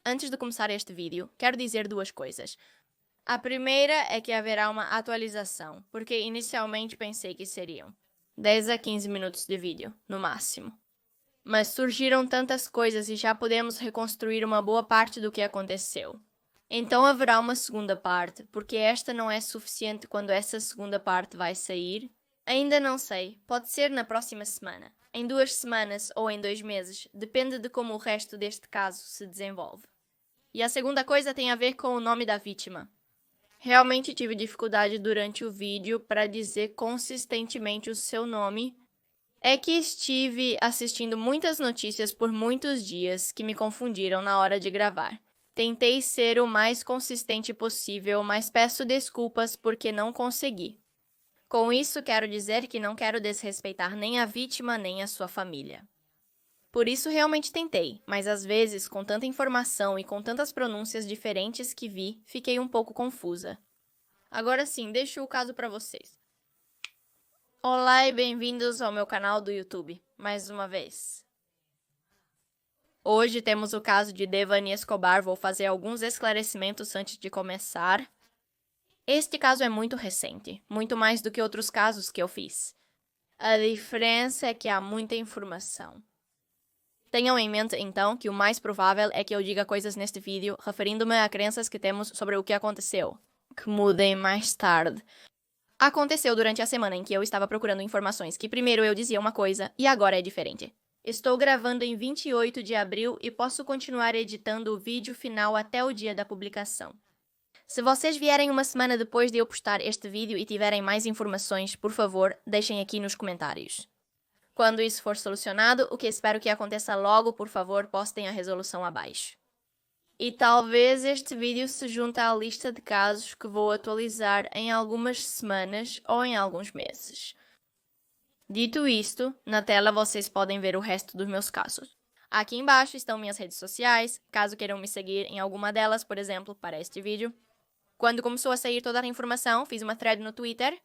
antes de começar este vídeo, quero dizer duas coisas. A primeira é que haverá uma atualização, porque inicialmente pensei que seriam 10 a 15 minutos de vídeo, no máximo. Mas surgiram tantas coisas e já podemos reconstruir uma boa parte do que aconteceu. Então haverá uma segunda parte, porque esta não é suficiente quando essa segunda parte vai sair. Ainda não sei, pode ser na próxima semana, em 2 semanas ou em 2 meses, depende de como o resto deste caso se desenvolve. E a segunda coisa tem a ver com o nome da vítima. Realmente tive dificuldade durante o vídeo para dizer consistentemente o seu nome. É que estive assistindo muitas notícias por muitos dias que me confundiram na hora de gravar. Tentei ser o mais consistente possível, mas peço desculpas porque não consegui. Com isso, quero dizer que não quero desrespeitar nem a vítima nem a sua família. Por isso realmente tentei, mas às vezes, com tanta informação e com tantas pronúncias diferentes que vi, fiquei um pouco confusa. Agora sim, deixo o caso para vocês. Olá e bem-vindos ao meu canal do YouTube, mais uma vez. Hoje temos o caso de Devani Escobar, vou fazer alguns esclarecimentos antes de começar. Este caso é muito recente, muito mais do que outros casos que eu fiz. A diferença é que há muita informação. Tenham em mente, então, que o mais provável é que eu diga coisas neste vídeo referindo-me a crenças que temos sobre o que aconteceu, que mudem mais tarde. Aconteceu durante a semana em que eu estava procurando informações que primeiro eu dizia uma coisa e agora é diferente. Estou gravando em 28 de abril e posso continuar editando o vídeo final até o dia da publicação. Se vocês vierem uma semana depois de eu postar este vídeo e tiverem mais informações, por favor, deixem aqui nos comentários. Quando isso for solucionado, o que espero que aconteça logo, por favor, postem a resolução abaixo. E talvez este vídeo se junte à lista de casos que vou atualizar em algumas semanas ou em alguns meses. Dito isto, na tela vocês podem ver o resto dos meus casos. Aqui embaixo estão minhas redes sociais, caso queiram me seguir em alguma delas, por exemplo, para este vídeo. Quando começou a sair toda a informação, fiz uma thread no Twitter,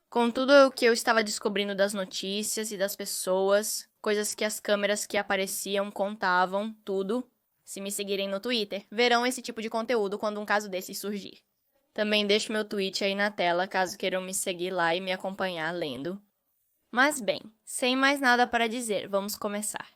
com tudo o que eu estava descobrindo das notícias e das pessoas, coisas que as câmeras que apareciam contavam, tudo. Se me seguirem no Twitter, verão esse tipo de conteúdo quando um caso desses surgir. Também deixo meu tweet aí na tela, caso queiram me seguir lá e me acompanhar lendo. Mas bem, sem mais nada para dizer, vamos começar.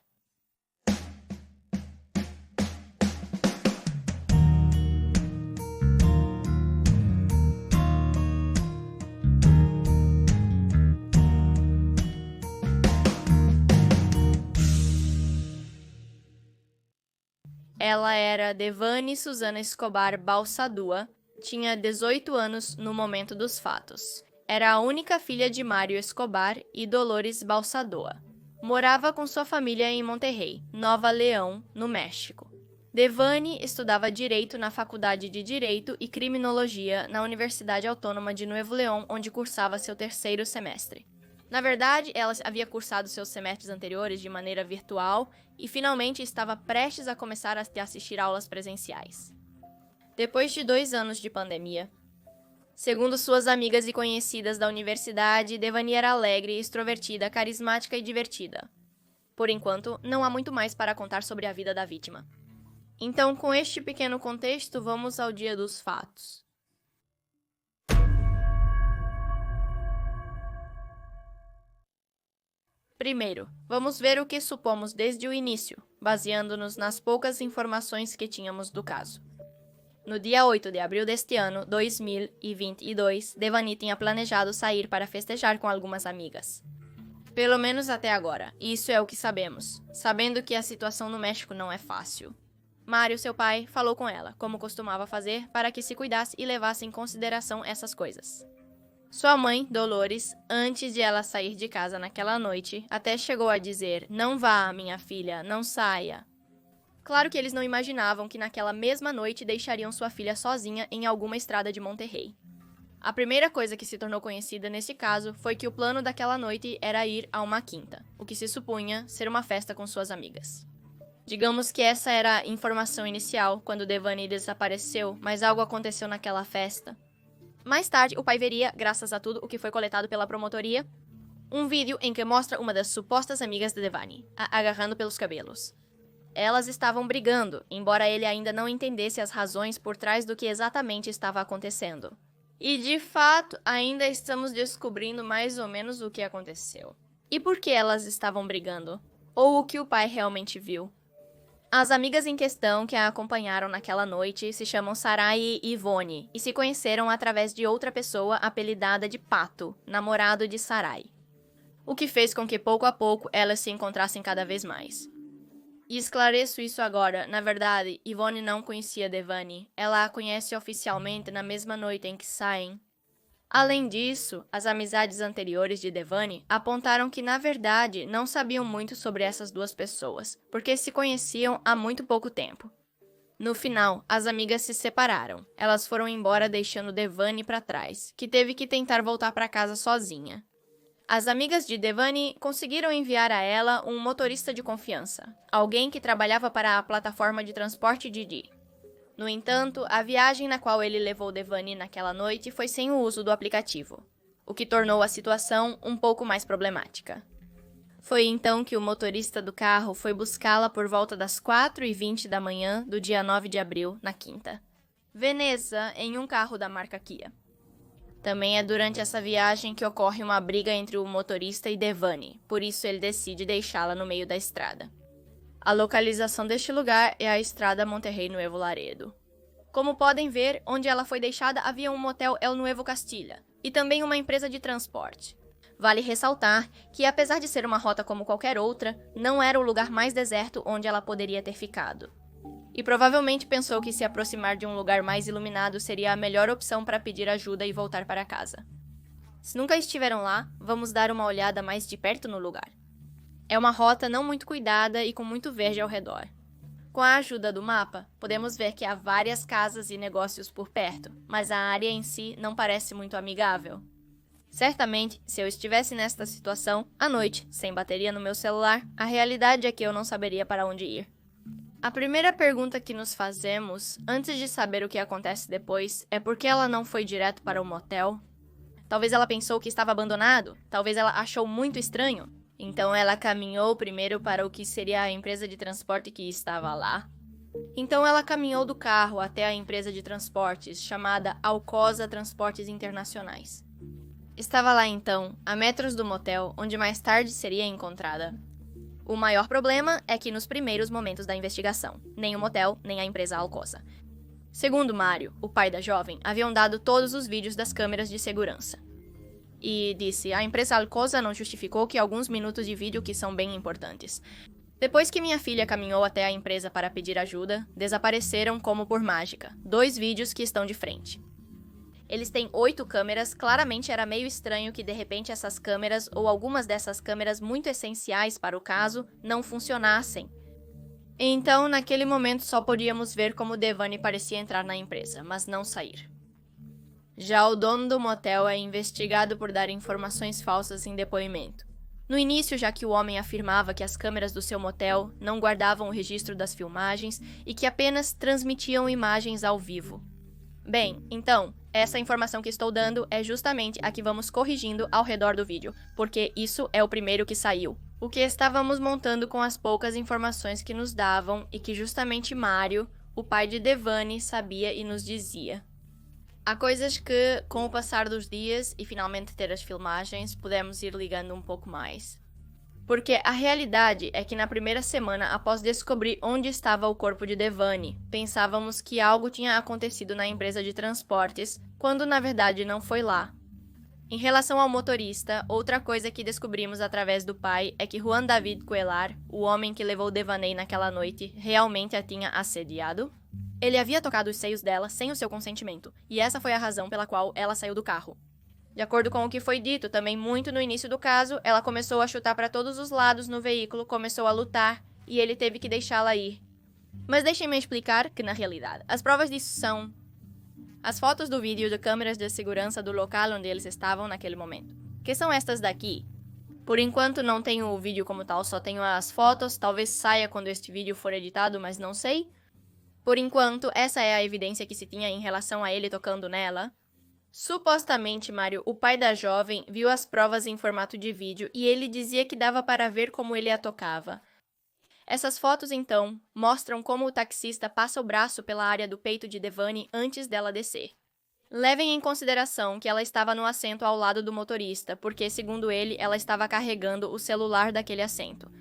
Ela era Devani Susana Escobar Balsadua, tinha 18 anos no momento dos fatos. Era a única filha de Mário Escobar e Dolores Balsadua. Morava com sua família em Monterrey, Nova Leão, no México. Devani estudava Direito na Faculdade de Direito e Criminologia na Universidade Autônoma de Nuevo León, onde cursava seu 3º semestre. Na verdade, ela havia cursado seus semestres anteriores de maneira virtual e finalmente estava prestes a começar a assistir aulas presenciais. Depois de 2 anos de pandemia, segundo suas amigas e conhecidas da universidade, Devani era alegre, extrovertida, carismática e divertida. Por enquanto, não há muito mais para contar sobre a vida da vítima. Então, com este pequeno contexto, vamos ao dia dos fatos. Primeiro, vamos ver o que supomos desde o início, baseando-nos nas poucas informações que tínhamos do caso. No dia 8 de abril deste ano, 2022, Devani tinha planejado sair para festejar com algumas amigas. Pelo menos até agora, isso é o que sabemos, sabendo que a situação no México não é fácil. Mário, seu pai, falou com ela, como costumava fazer, para que se cuidasse e levasse em consideração essas coisas. Sua mãe, Dolores, antes de ela sair de casa naquela noite, até chegou a dizer: "Não vá, minha filha, não saia." Claro que eles não imaginavam que naquela mesma noite deixariam sua filha sozinha em alguma estrada de Monterrey. A primeira coisa que se tornou conhecida nesse caso foi que o plano daquela noite era ir a uma quinta, o que se supunha ser uma festa com suas amigas. Digamos que essa era a informação inicial quando Devani desapareceu, mas algo aconteceu naquela festa. Mais tarde, o pai veria, graças a tudo o que foi coletado pela promotoria, um vídeo em que mostra uma das supostas amigas de Devani, a agarrando pelos cabelos. elas estavam brigando, embora ele ainda não entendesse as razões por trás do que exatamente estava acontecendo. E, de fato, ainda estamos descobrindo mais ou menos o que aconteceu. E por que elas estavam brigando? Ou o que o pai realmente viu? As amigas em questão que a acompanharam naquela noite se chamam Sarai e Ivone, e se conheceram através de outra pessoa apelidada de Pato, namorado de Sarai. O que fez com que pouco a pouco elas se encontrassem cada vez mais. E esclareço isso agora, na verdade, Ivone não conhecia Devani, ela a conhece oficialmente na mesma noite em que saem. Além disso, as amizades anteriores de Devani apontaram que, na verdade, não sabiam muito sobre essas duas pessoas, porque se conheciam há muito pouco tempo. No final, as amigas se separaram. Elas foram embora deixando Devani para trás, que teve que tentar voltar para casa sozinha. As amigas de Devani conseguiram enviar a ela um motorista de confiança, alguém que trabalhava para a plataforma de transporte Didi. No entanto, a viagem na qual ele levou Devani naquela noite foi sem o uso do aplicativo, o que tornou a situação um pouco mais problemática. Foi então que o motorista do carro foi buscá-la por volta das 4h20 da manhã do dia 9 de abril, na quinta. Veneza, em um carro da marca Kia. Também é durante essa viagem que ocorre uma briga entre o motorista e Devani, por isso ele decide deixá-la no meio da estrada. A localização deste lugar é a estrada Monterrey Nuevo Laredo. Como podem ver, onde ela foi deixada havia um motel El Nuevo Castilla e também uma empresa de transporte. Vale ressaltar que, apesar de ser uma rota como qualquer outra, não era o lugar mais deserto onde ela poderia ter ficado. E provavelmente pensou que se aproximar de um lugar mais iluminado seria a melhor opção para pedir ajuda e voltar para casa. Se nunca estiveram lá, vamos dar uma olhada mais de perto no lugar. É uma rota não muito cuidada e com muito verde ao redor. Com a ajuda do mapa, podemos ver que há várias casas e negócios por perto, mas a área em si não parece muito amigável. Certamente, se eu estivesse nesta situação, à noite, sem bateria no meu celular, a realidade é que eu não saberia para onde ir. A primeira pergunta que nos fazemos, antes de saber o que acontece depois, é por que ela não foi direto para o motel? Talvez ela pensou que estava abandonado, talvez ela achou muito estranho. Então ela caminhou primeiro para o que seria a empresa de transporte que estava lá. Então ela caminhou do carro até a empresa de transportes, chamada Alcosa Transportes Internacionais. Estava lá então, a metros do motel, onde mais tarde seria encontrada. O maior problema é que nos primeiros momentos da investigação, nem o motel, nem a empresa Alcosa. Segundo Mário, o pai da jovem, haviam dado todos os vídeos das câmeras de segurança. E disse, a empresa Alcosa não justificou que alguns minutos de vídeo que são bem importantes. Depois que minha filha caminhou até a empresa para pedir ajuda, desapareceram como por mágica, 2 vídeos que estão de frente. Eles têm 8 câmeras, claramente era meio estranho que de repente essas câmeras, ou algumas dessas câmeras muito essenciais para o caso, não funcionassem. Então, naquele momento só podíamos ver como Devani parecia entrar na empresa, mas não sair. Já o dono do motel é investigado por dar informações falsas em depoimento. No início, já que o homem afirmava que as câmeras do seu motel não guardavam o registro das filmagens e que apenas transmitiam imagens ao vivo. Bem, então, essa informação que estou dando é justamente a que vamos corrigindo ao redor do vídeo, porque isso é o primeiro que saiu. O que estávamos montando com as poucas informações que nos davam e que justamente Mário, o pai de Devani, sabia e nos dizia. Há coisas que, com o passar dos dias e finalmente ter as filmagens, pudemos ir ligando um pouco mais. Porque a realidade é que na primeira semana após descobrir onde estava o corpo de Devani, pensávamos que algo tinha acontecido na empresa de transportes, quando na verdade não foi lá. Em relação ao motorista, outra coisa que descobrimos através do pai é que Juan David Cuellar, o homem que levou Devani naquela noite, realmente a tinha assediado. Ele havia tocado os seios dela sem o seu consentimento, e essa foi a razão pela qual ela saiu do carro. De acordo com o que foi dito, também muito no início do caso, ela começou a chutar para todos os lados no veículo, começou a lutar, e ele teve que deixá-la ir. Mas deixem-me explicar que, na realidade, as provas disso são as fotos do vídeo de câmeras de segurança do local onde eles estavam naquele momento, que são estas daqui. Por enquanto não tenho o vídeo como tal, só tenho as fotos, talvez saia quando este vídeo for editado, mas não sei. Por enquanto, essa é a evidência que se tinha em relação a ele tocando nela. Supostamente, Mário, o pai da jovem, viu as provas em formato de vídeo e ele dizia que dava para ver como ele a tocava. Essas fotos, então, mostram como o taxista passa o braço pela área do peito de Devani antes dela descer. Levem em consideração que ela estava no assento ao lado do motorista, porque, segundo ele, ela estava carregando o celular daquele assento.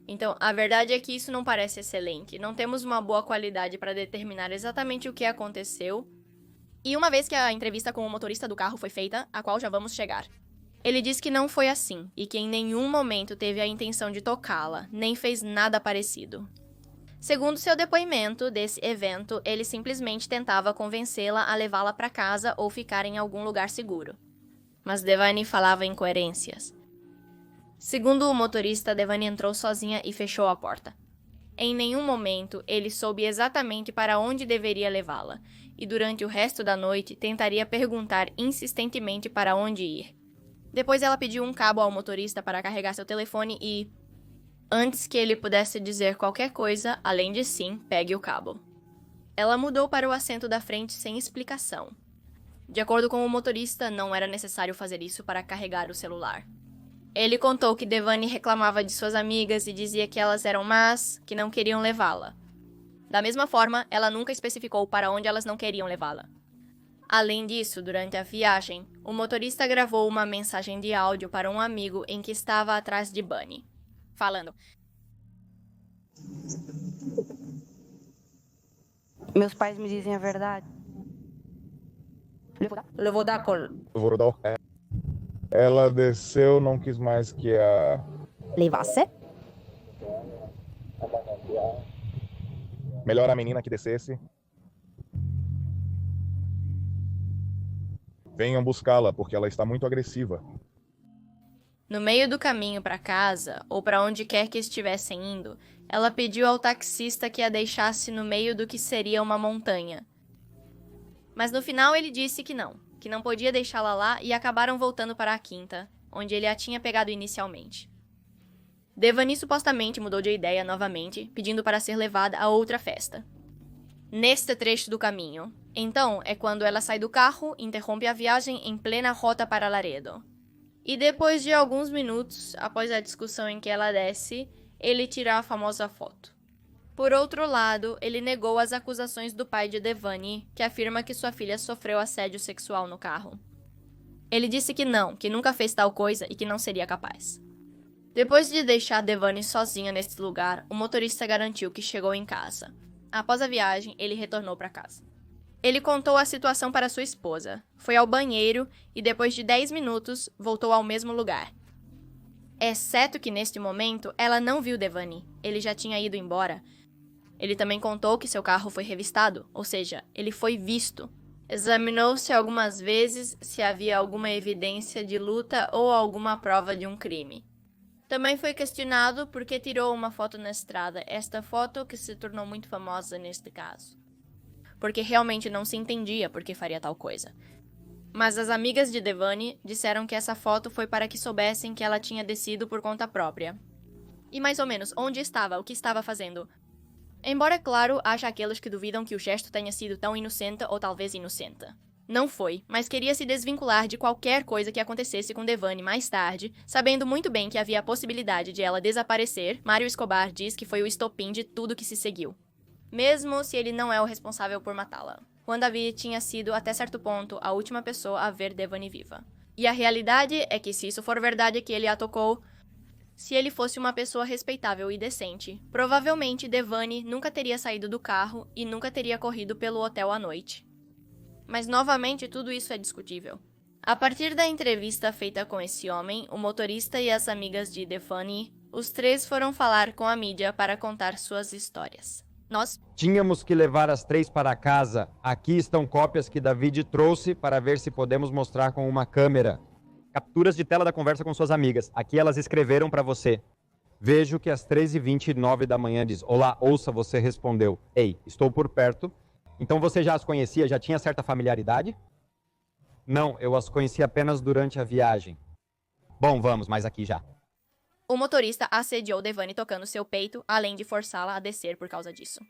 Então, a verdade é que isso não parece excelente. Não temos uma boa qualidade para determinar exatamente o que aconteceu. E uma vez que a entrevista com o motorista do carro foi feita, a qual já vamos chegar, ele disse que não foi assim e que em nenhum momento teve a intenção de tocá-la, nem fez nada parecido. Segundo seu depoimento desse evento, ele simplesmente tentava convencê-la a levá-la para casa ou ficar em algum lugar seguro. Mas Devani falava incoerências. Segundo o motorista, Devani entrou sozinha e fechou a porta. Em nenhum momento ele soube exatamente para onde deveria levá-la, e durante o resto da noite tentaria perguntar insistentemente para onde ir. Depois ela pediu um cabo ao motorista para carregar seu telefone e, antes que ele pudesse dizer qualquer coisa, além de sim, pegue o cabo. Ela mudou para o assento da frente sem explicação. De acordo com o motorista, não era necessário fazer isso para carregar o celular. Ele contou que Devani reclamava de suas amigas e dizia que elas eram más, que não queriam levá-la. Da mesma forma, ela nunca especificou para onde elas não queriam levá-la. Além disso, durante a viagem, o motorista gravou uma mensagem de áudio para um amigo em que estava atrás de Bunny, falando: Meus pais me dizem a verdade. Le vou dar col. Ela desceu, não quis mais que a... Levasse? Melhor a menina que descesse. Venham buscá-la, porque ela está muito agressiva. No meio do caminho para casa, ou para onde quer que estivessem indo, ela pediu ao taxista que a deixasse no meio do que seria uma montanha. Mas no final ele disse que não podia deixá-la lá e acabaram voltando para a quinta, onde ele a tinha pegado inicialmente. Devani supostamente mudou de ideia novamente, pedindo para ser levada a outra festa. Neste trecho do caminho, então, é quando ela sai do carro, interrompe a viagem em plena rota para Laredo. E depois de alguns minutos, após a discussão em que ela desce, ele tira a famosa foto. Por outro lado, ele negou as acusações do pai de Devani, que afirma que sua filha sofreu assédio sexual no carro. Ele disse que nunca fez tal coisa e que não seria capaz. Depois de deixar Devani sozinha nesse lugar, o motorista garantiu que chegou em casa. Após a viagem, ele retornou para casa. Ele contou a situação para sua esposa, foi ao banheiro e depois de 10 minutos, voltou ao mesmo lugar. Exceto que neste momento, ela não viu Devani, ele já tinha ido embora. Ele também contou que seu carro foi revistado, ou seja, ele foi visto. Examinou-se algumas vezes se havia alguma evidência de luta ou alguma prova de um crime. Também foi questionado por que tirou uma foto na estrada, esta foto que se tornou muito famosa neste caso. Porque realmente não se entendia por que faria tal coisa. Mas as amigas de Devani disseram que essa foto foi para que soubessem que ela tinha descido por conta própria. E mais ou menos onde estava, o que estava fazendo. Embora, claro, haja aqueles que duvidam que o gesto tenha sido tão inocente ou talvez inocenta. Não foi, mas queria se desvincular de qualquer coisa que acontecesse com Devani mais tarde, sabendo muito bem que havia a possibilidade de ela desaparecer. Mário Escobar diz que foi o estopim de tudo que se seguiu. Mesmo se ele não é o responsável por matá-la. Juan David tinha sido, até certo ponto, a última pessoa a ver Devani viva. E a realidade é que se isso for verdade que ele a tocou, se ele fosse uma pessoa respeitável e decente, provavelmente Devani nunca teria saído do carro e nunca teria corrido pelo hotel à noite. Mas, novamente, tudo isso é discutível. A partir da entrevista feita com esse homem, o motorista e as amigas de Devani, os três foram falar com a mídia para contar suas histórias. Nós tínhamos que levar as 3 para casa. Aqui estão cópias que David trouxe para ver se podemos mostrar com uma câmera. Capturas de tela da conversa com suas amigas. Aqui elas escreveram para você. Vejo que às 3h29 da manhã diz: Olá, ouça, você respondeu. Ei, estou por perto. Então você já as conhecia, já tinha certa familiaridade? Não, eu as conheci apenas durante a viagem. Bom, vamos, mas aqui já. O motorista assediou Devani tocando seu peito, além de forçá-la a descer por causa disso.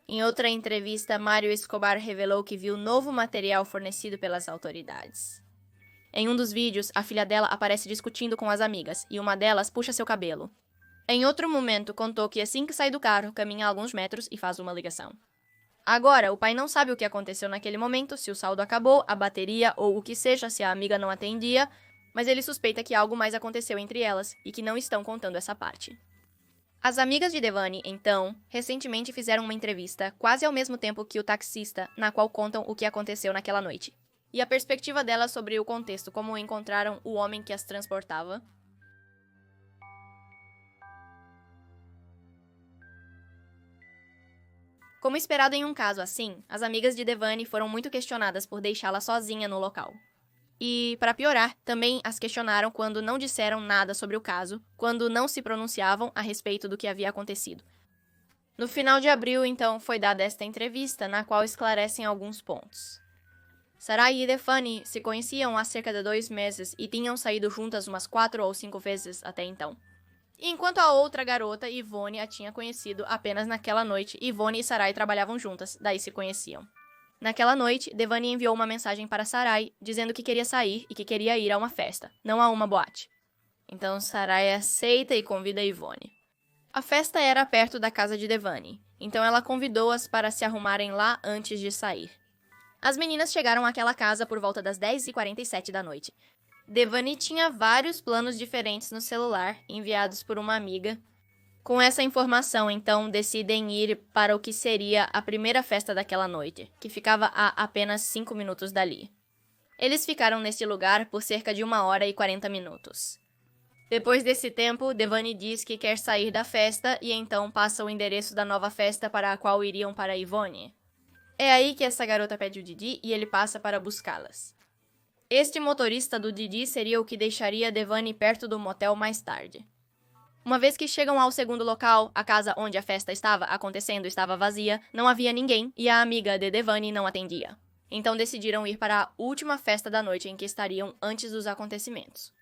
Em outra entrevista, Mário Escobar revelou que viu novo material fornecido pelas autoridades. Em um dos vídeos, a filha dela aparece discutindo com as amigas, e uma delas puxa seu cabelo. Em outro momento, contou que assim que sai do carro, caminha alguns metros e faz uma ligação. Agora, o pai não sabe o que aconteceu naquele momento, se o saldo acabou, a bateria ou o que seja, se a amiga não atendia, mas ele suspeita que algo mais aconteceu entre elas e que não estão contando essa parte. As amigas de Devani, então, recentemente fizeram uma entrevista, quase ao mesmo tempo que o taxista, na qual contam o que aconteceu naquela noite. E a perspectiva delas sobre o contexto, como encontraram o homem que as transportava. Como esperado em um caso assim, as amigas de Devani foram muito questionadas por deixá-la sozinha no local. E, para piorar, também as questionaram quando não disseram nada sobre o caso, quando não se pronunciavam a respeito do que havia acontecido. No final de abril, então, foi dada esta entrevista, na qual esclarecem alguns pontos. Sarai e Devani se conheciam há cerca de 2 meses e tinham saído juntas umas 4 ou 5 vezes até então. Enquanto a outra garota, Yvonne, a tinha conhecido apenas naquela noite, Yvonne e Sarai trabalhavam juntas, daí se conheciam. Naquela noite, Devani enviou uma mensagem para Sarai, dizendo que queria sair e que queria ir a uma festa, não a uma boate. Então Sarai aceita e convida Yvonne. A festa era perto da casa de Devani, então ela convidou-as para se arrumarem lá antes de sair. As meninas chegaram àquela casa por volta das 10h47 da noite. Devani tinha vários planos diferentes no celular, enviados por uma amiga. Com essa informação, então, decidem ir para o que seria a primeira festa daquela noite, que ficava a apenas 5 minutos dali. Eles ficaram nesse lugar por cerca de 1h40 minutos. Depois desse tempo, Devani diz que quer sair da festa e então passa o endereço da nova festa para a qual iriam para Yvonne. É aí que essa garota pede o Didi e ele passa para buscá-las. Este motorista do Didi seria o que deixaria Devani perto do motel mais tarde. Uma vez que chegam ao segundo local, a casa onde a festa estava acontecendo estava vazia, não havia ninguém e a amiga de Devani não atendia. Então decidiram ir para a última festa da noite em que estariam antes dos acontecimentos.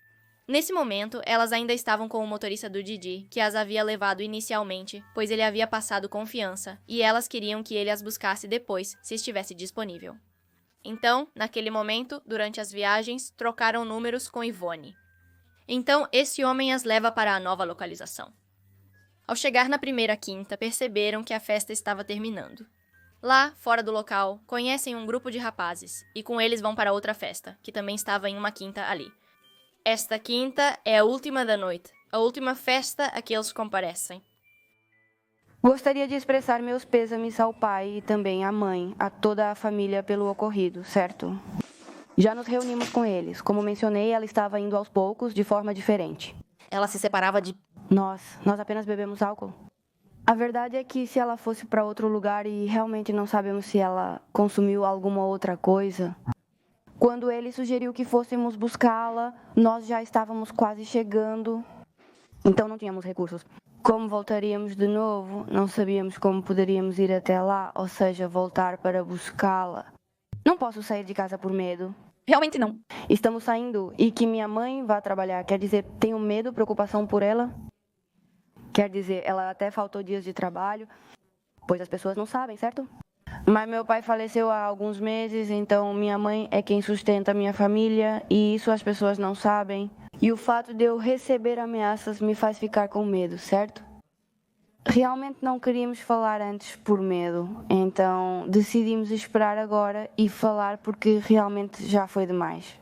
Nesse momento, elas ainda estavam com o motorista do Didi, que as havia levado inicialmente, pois ele havia passado confiança, e elas queriam que ele as buscasse depois, se estivesse disponível. Então, naquele momento, durante as viagens, trocaram números com Yvonne. Então, esse homem as leva para a nova localização. Ao chegar na primeira quinta, perceberam que a festa estava terminando. Lá, fora do local, conhecem um grupo de rapazes, e com eles vão para outra festa, que também estava em uma quinta ali. Esta quinta é a última da noite, a última festa a que eles comparecem. Gostaria de expressar meus pêsames ao pai e também à mãe, a toda a família pelo ocorrido, certo? Já nos reunimos com eles. Como mencionei, ela estava indo aos poucos, de forma diferente. Ela se separava de... Nós apenas bebemos álcool. A verdade é que se ela fosse para outro lugar e realmente não sabemos se ela consumiu alguma outra coisa... Quando ele sugeriu que fôssemos buscá-la, nós já estávamos quase chegando, então não tínhamos recursos. Como voltaríamos de novo, não sabíamos como poderíamos ir até lá, ou seja, voltar para buscá-la. Não posso sair de casa por medo. Realmente não. Estamos saindo e que minha mãe vá trabalhar, quer dizer, tenho medo, preocupação por ela? Quer dizer, ela até faltou dias de trabalho, pois as pessoas não sabem, certo? Mas meu pai faleceu há alguns meses, então minha mãe é quem sustenta a minha família e isso as pessoas não sabem. E o fato de eu receber ameaças me faz ficar com medo, certo? Realmente não queríamos falar antes por medo, então decidimos esperar agora e falar porque realmente já foi demais.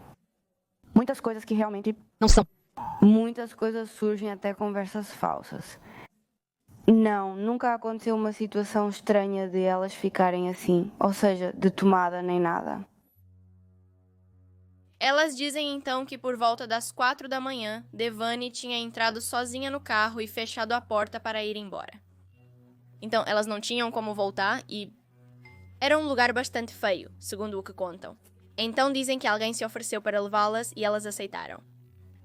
Muitas coisas que realmente Não são. Muitas coisas surgem até conversas falsas. Não, nunca aconteceu uma situação estranha de elas ficarem assim, ou seja, de tomada nem nada. Elas dizem então que por volta das 4 da manhã, Devani tinha entrado sozinha no carro e fechado a porta para ir embora. Então, elas não tinham como voltar e... era um lugar bastante feio, segundo o que contam. Então dizem que alguém se ofereceu para levá-las e elas aceitaram.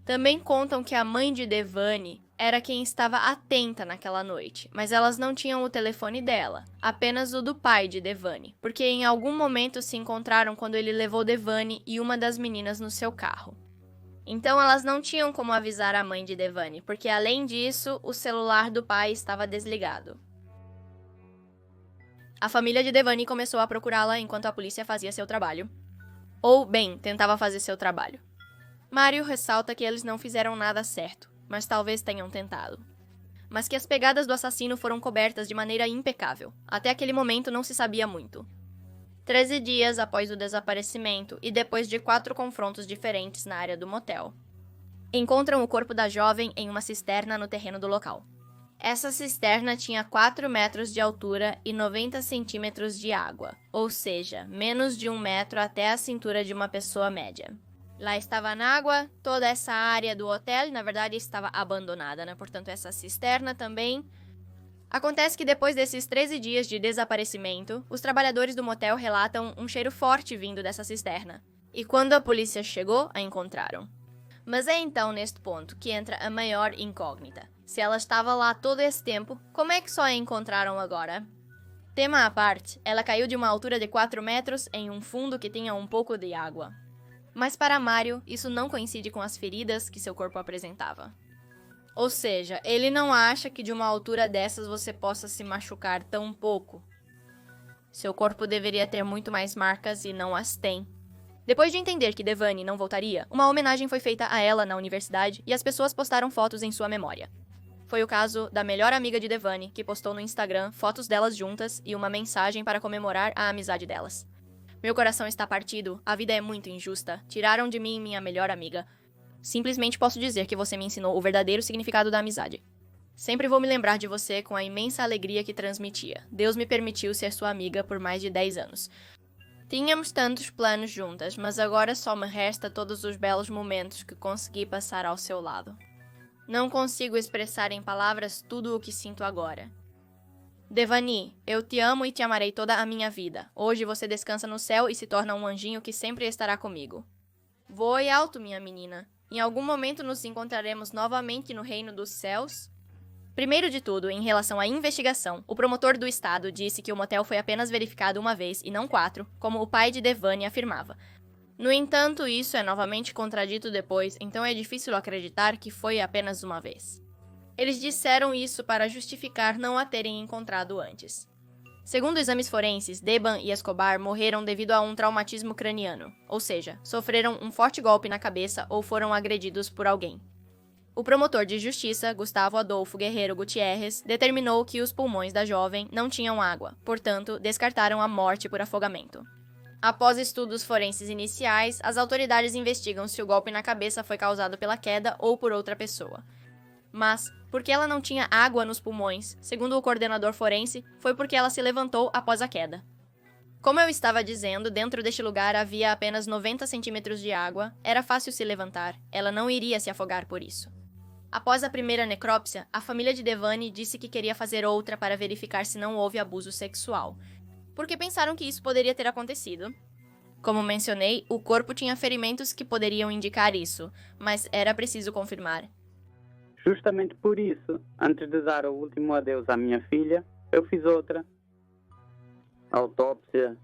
Também contam que a mãe de Devani era quem estava atenta naquela noite, mas elas não tinham o telefone dela, apenas o do pai de Devani, porque em algum momento se encontraram quando ele levou Devani e uma das meninas no seu carro. Então elas não tinham como avisar a mãe de Devani, porque além disso, o celular do pai estava desligado. A família de Devani começou a procurá-la enquanto a polícia fazia seu trabalho. Ou, bem, tentava fazer seu trabalho. Mário ressalta que eles não fizeram nada certo, mas talvez tenham tentado. mas que as pegadas do assassino foram cobertas de maneira impecável. Até aquele momento não se sabia muito. 13 dias após o desaparecimento e depois de 4 confrontos diferentes na área do motel, encontram o corpo da jovem em uma cisterna no terreno do local. Essa cisterna tinha 4 metros de altura e 90 centímetros de água, ou seja, menos de 1 metro até a cintura de uma pessoa média. Lá estava na água, toda essa área do hotel, na verdade, estava abandonada, né? Portanto, essa cisterna também. Acontece que depois desses 13 dias de desaparecimento, os trabalhadores do motel relatam um cheiro forte vindo dessa cisterna. E quando a polícia chegou, a encontraram. Mas é então neste ponto que entra a maior incógnita. Se ela estava lá todo esse tempo, como é que só a encontraram agora? Tema à parte, ela caiu de uma altura de 4 metros em um fundo que tinha um pouco de água. Mas para Mário, isso não coincide com as feridas que seu corpo apresentava. Ou seja, ele não acha que de uma altura dessas você possa se machucar tão pouco. Seu corpo deveria ter muito mais marcas e não as tem. Depois de entender que Devani não voltaria, uma homenagem foi feita a ela na universidade e as pessoas postaram fotos em sua memória. Foi o caso da melhor amiga de Devani, que postou no Instagram fotos delas juntas e uma mensagem para comemorar a amizade delas. Meu coração está partido, a vida é muito injusta, tiraram de mim minha melhor amiga. Simplesmente posso dizer que você me ensinou o verdadeiro significado da amizade. Sempre vou me lembrar de você com a imensa alegria que transmitia. Deus me permitiu ser sua amiga por mais de 10 anos. Tínhamos tantos planos juntas, mas agora só me resta todos os belos momentos que consegui passar ao seu lado. Não consigo expressar em palavras tudo o que sinto agora. Devani, eu te amo e te amarei toda a minha vida. Hoje você descansa no céu e se torna um anjinho que sempre estará comigo. Voe alto, minha menina. Em algum momento nos encontraremos novamente no reino dos céus? Primeiro de tudo, em relação à investigação, o promotor do estado disse que o motel foi apenas verificado uma vez e não 4, como o pai de Devani afirmava. No entanto, isso é novamente contradito depois, então é difícil acreditar que foi apenas uma vez. Eles disseram isso para justificar não a terem encontrado antes. Segundo exames forenses, Deban e Escobar morreram devido a um traumatismo craniano, ou seja, sofreram um forte golpe na cabeça ou foram agredidos por alguém. O promotor de justiça, Gustavo Adolfo Guerreiro Gutierrez, determinou que os pulmões da jovem não tinham água, portanto, descartaram a morte por afogamento. Após estudos forenses iniciais, as autoridades investigam se o golpe na cabeça foi causado pela queda ou por outra pessoa. Mas, porque ela não tinha água nos pulmões, segundo o coordenador forense, foi porque ela se levantou após a queda. Como eu estava dizendo, dentro deste lugar havia apenas 90 centímetros de água, era fácil se levantar, ela não iria se afogar por isso. Após a primeira necrópsia, a família de Devani disse que queria fazer outra para verificar se não houve abuso sexual, porque pensaram que isso poderia ter acontecido. Como mencionei, o corpo tinha ferimentos que poderiam indicar isso, mas era preciso confirmar. Justamente por isso, antes de dar o último adeus à minha filha, eu fiz outra autópsia.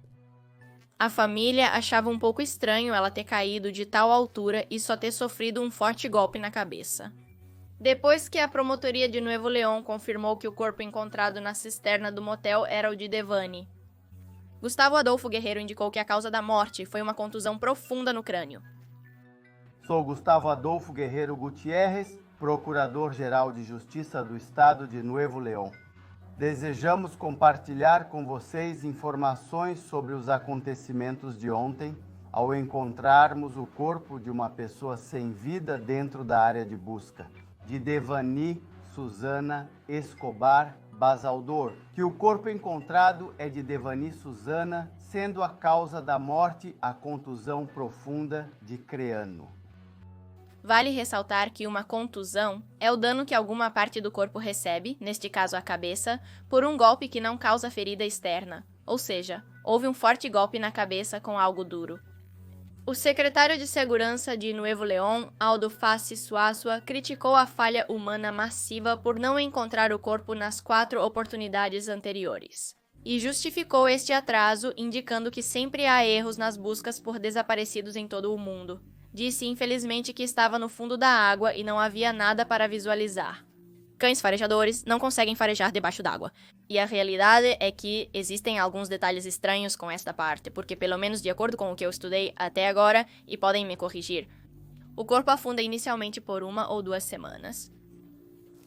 A família achava um pouco estranho ela ter caído de tal altura e só ter sofrido um forte golpe na cabeça. Depois que a promotoria de Nuevo León confirmou que o corpo encontrado na cisterna do motel era o de Devani, Gustavo Adolfo Guerreiro indicou que a causa da morte foi uma contusão profunda no crânio. Sou Gustavo Adolfo Guerreiro Gutierrez, Procurador-Geral de Justiça do Estado de Nuevo León. Desejamos compartilhar com vocês informações sobre os acontecimentos de ontem, ao encontrarmos o corpo de uma pessoa sem vida dentro da área de busca, de Devani Susana Escobar Basaldor, que o corpo encontrado é de Devani Susana, sendo a causa da morte a contusão profunda de crânio. Vale ressaltar que uma contusão é o dano que alguma parte do corpo recebe, neste caso a cabeça, por um golpe que não causa ferida externa, ou seja, houve um forte golpe na cabeça com algo duro. O secretário de Segurança de Nuevo León, Aldo Fassi Suazua, criticou a falha humana massiva por não encontrar o corpo nas 4 oportunidades anteriores, e justificou este atraso indicando que sempre há erros nas buscas por desaparecidos em todo o mundo. Disse infelizmente que estava no fundo da água e não havia nada para visualizar. Cães farejadores não conseguem farejar debaixo d'água. E a realidade é que existem alguns detalhes estranhos com esta parte, porque pelo menos de acordo com o que eu estudei até agora, e podem me corrigir, o corpo afunda inicialmente por 1 ou 2 semanas.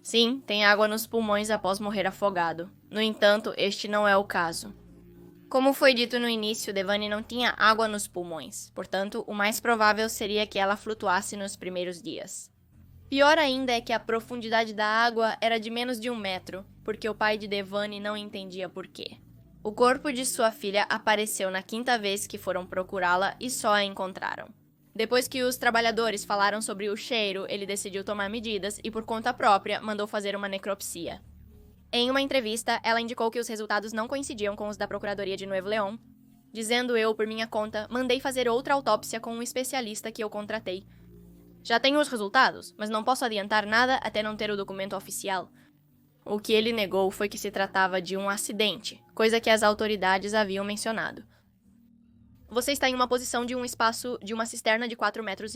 Sim, tem água nos pulmões após morrer afogado. No entanto, este não é o caso. Como foi dito no início, Devani não tinha água nos pulmões, portanto, o mais provável seria que ela flutuasse nos primeiros dias. Pior ainda é que a profundidade da água era de menos de 1 metro, porque o pai de Devani não entendia por quê. O corpo de sua filha apareceu na 5ª vez que foram procurá-la e só a encontraram. Depois que os trabalhadores falaram sobre o cheiro, ele decidiu tomar medidas e, por conta própria, mandou fazer uma necropsia. Em uma entrevista, ela indicou que os resultados não coincidiam com os da Procuradoria de Nuevo León, dizendo: eu, por minha conta, mandei fazer outra autópsia com um especialista que eu contratei. Já tenho os resultados, mas não posso adiantar nada até não ter o documento oficial. O que ele negou foi que se tratava de um acidente, coisa que as autoridades haviam mencionado. Você está em uma posição de um espaço de uma cisterna de 4,5 metros.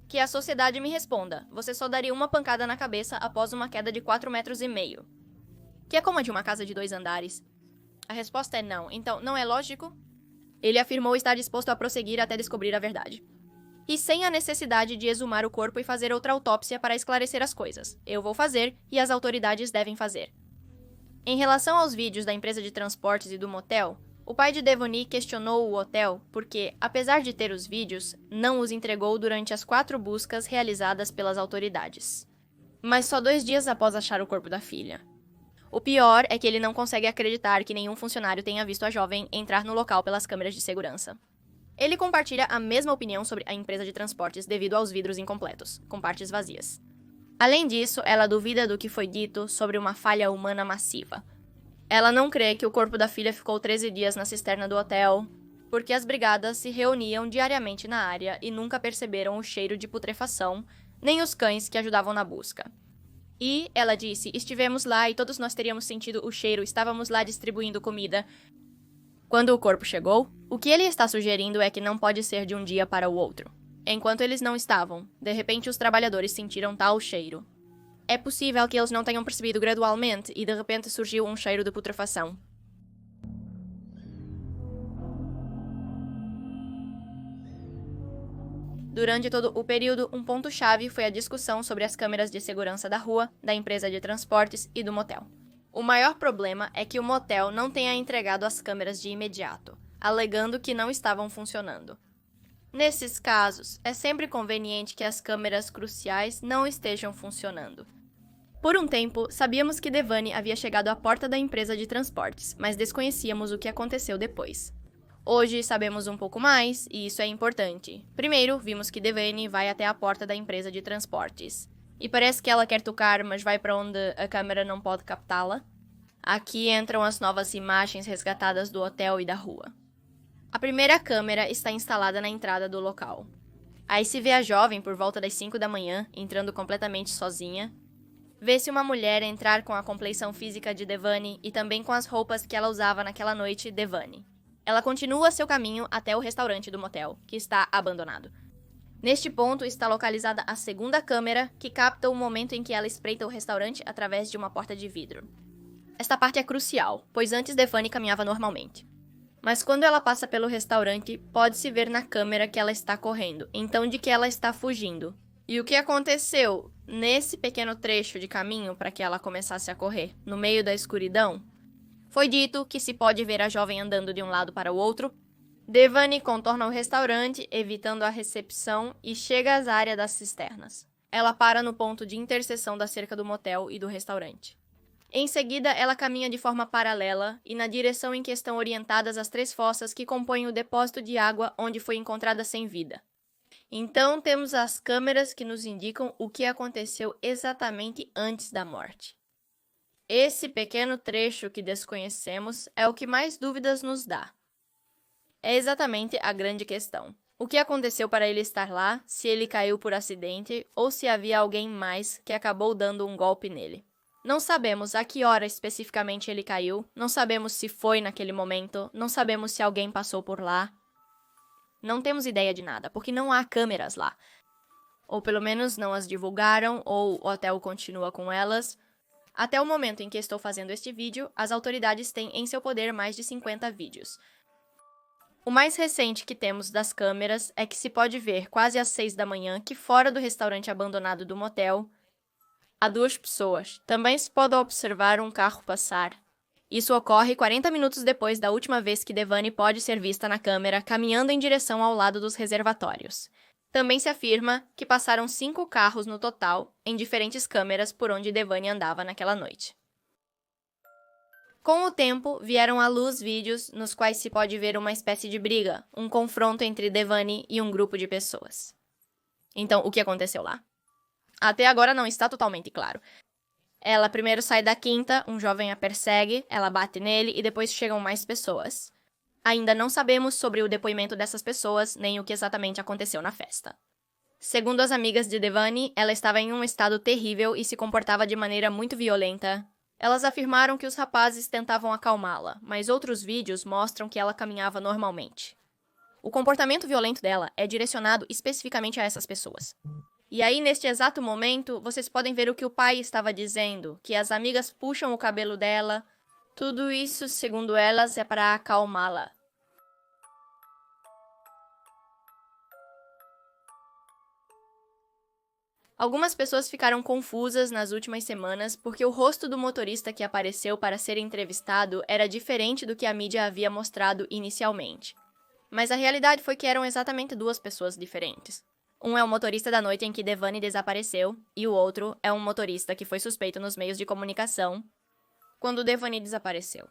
Que a sociedade me responda: você só daria uma pancada na cabeça após uma queda de 4,5 metros. Que é como a de uma casa de 2 andares. A resposta é não, então não é lógico? Ele afirmou estar disposto a prosseguir até descobrir a verdade. E sem a necessidade de exumar o corpo e fazer outra autópsia para esclarecer as coisas. Eu vou fazer e as autoridades devem fazer. Em relação aos vídeos da empresa de transportes e do motel, o pai de Devani questionou o hotel porque, apesar de ter os vídeos, não os entregou durante as 4 buscas realizadas pelas autoridades. Mas só 2 dias após achar o corpo da filha. O pior é que ele não consegue acreditar que nenhum funcionário tenha visto a jovem entrar no local pelas câmeras de segurança. Ele compartilha a mesma opinião sobre a empresa de transportes devido aos vidros incompletos, com partes vazias. Além disso, ela duvida do que foi dito sobre uma falha humana massiva. Ela não crê que o corpo da filha ficou 13 dias na cisterna do hotel, porque as brigadas se reuniam diariamente na área e nunca perceberam o cheiro de putrefação, nem os cães que ajudavam na busca. E, ela disse, estivemos lá e todos nós teríamos sentido o cheiro, estávamos lá distribuindo comida. Quando o corpo chegou, o que ele está sugerindo é que não pode ser de um dia para o outro. Enquanto eles não estavam, de repente os trabalhadores sentiram tal cheiro. É possível que eles não tenham percebido gradualmente e de repente surgiu um cheiro de putrefação. Durante todo o período, um ponto-chave foi a discussão sobre as câmeras de segurança da rua, da empresa de transportes e do motel. O maior problema é que o motel não tenha entregado as câmeras de imediato, alegando que não estavam funcionando. Nesses casos, é sempre conveniente que as câmeras cruciais não estejam funcionando. Por um tempo, sabíamos que Devani havia chegado à porta da empresa de transportes, mas desconhecíamos o que aconteceu depois. Hoje sabemos um pouco mais, e isso é importante. Primeiro, vimos que Devani vai até a porta da empresa de transportes. E parece que ela quer tocar, mas vai para onde a câmera não pode captá-la. Aqui entram as novas imagens resgatadas do hotel e da rua. A primeira câmera está instalada na entrada do local. Aí se vê a jovem por volta das 5 da manhã, entrando completamente sozinha. Vê-se uma mulher entrar com a compleição física de Devani e também com as roupas que ela usava naquela noite, Devani. Ela continua seu caminho até o restaurante do motel, que está abandonado. Neste ponto está localizada a segunda câmera, que capta o momento em que ela espreita o restaurante através de uma porta de vidro. Esta parte é crucial, pois antes Devani caminhava normalmente. Mas quando ela passa pelo restaurante, pode-se ver na câmera que ela está correndo, então de que ela está fugindo. E o que aconteceu nesse pequeno trecho de caminho para que ela começasse a correr, no meio da escuridão? Foi dito que se pode ver a jovem andando de um lado para o outro. Devani contorna o restaurante, evitando a recepção, e chega às áreas das cisternas. Ela para no ponto de interseção da cerca do motel e do restaurante. Em seguida, ela caminha de forma paralela e na direção em que estão orientadas as 3 fossas que compõem o depósito de água onde foi encontrada sem vida. Então, temos as câmeras que nos indicam o que aconteceu exatamente antes da morte. Esse pequeno trecho que desconhecemos é o que mais dúvidas nos dá. É exatamente a grande questão. O que aconteceu para ele estar lá, se ele caiu por acidente ou se havia alguém mais que acabou dando um golpe nele. Não sabemos a que hora especificamente ele caiu, não sabemos se foi naquele momento, não sabemos se alguém passou por lá. Não temos ideia de nada, porque não há câmeras lá. Ou pelo menos não as divulgaram, ou o hotel continua com elas. Até o momento em que estou fazendo este vídeo, as autoridades têm em seu poder mais de 50 vídeos. O mais recente que temos das câmeras é que se pode ver quase às 6 da manhã que fora do restaurante abandonado do motel, a 2 pessoas. Também se pode observar um carro passar. Isso ocorre 40 minutos depois da última vez que Devani pode ser vista na câmera caminhando em direção ao lado dos reservatórios. Também se afirma que passaram 5 carros no total em diferentes câmeras por onde Devani andava naquela noite. Com o tempo, vieram à luz vídeos nos quais se pode ver uma espécie de briga, um confronto entre Devani e um grupo de pessoas. Então, o que aconteceu lá? Até agora não está totalmente claro. Ela primeiro sai da quinta, um jovem a persegue, ela bate nele e depois chegam mais pessoas. Ainda não sabemos sobre o depoimento dessas pessoas, nem o que exatamente aconteceu na festa. Segundo as amigas de Devani, ela estava em um estado terrível e se comportava de maneira muito violenta. Elas afirmaram que os rapazes tentavam acalmá-la, mas outros vídeos mostram que ela caminhava normalmente. O comportamento violento dela é direcionado especificamente a essas pessoas. E aí, neste exato momento, vocês podem ver o que o pai estava dizendo, que as amigas puxam o cabelo dela. Tudo isso, segundo elas, é para acalmá-la. Algumas pessoas ficaram confusas nas últimas semanas porque o rosto do motorista que apareceu para ser entrevistado era diferente do que a mídia havia mostrado inicialmente. Mas a realidade foi que eram exatamente 2 pessoas diferentes. Um é o motorista da noite em que Devani desapareceu, e o outro é um motorista que foi suspeito nos meios de comunicação quando Devani desapareceu.